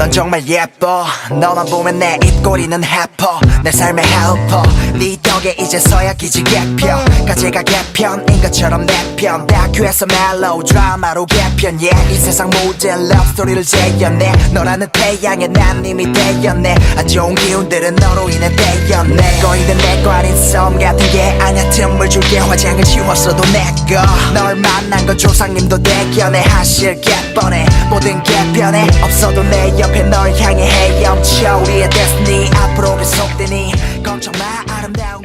넌 정말 예뻐. 너만 보면 내 입꼬리는 해퍼. 내 삶의 헬퍼. 네 덕에 이제서야 기지 개편. 가제가 개편인 것처럼 내 편. 다큐에서 멜로우 드라마로 개편. 이 세상 모든 러브스토리를 재현해. 너라는 태양에 난 이미 되었네. 안 좋은 기운들은 너로 인해 되었네. 거인은 내 거 아닌 썸 같은 게 아냐. 틈을 줄게 화장을 지웠어도 내꺼. 널 만난 건 조상님도 대견해. 하실 게 뻔해. 모든 게 변해. 없어도 내 옆에 널 향해 헤엄쳐. 우리의 데스니 앞으로 계속되니 걱정 마. 아름다운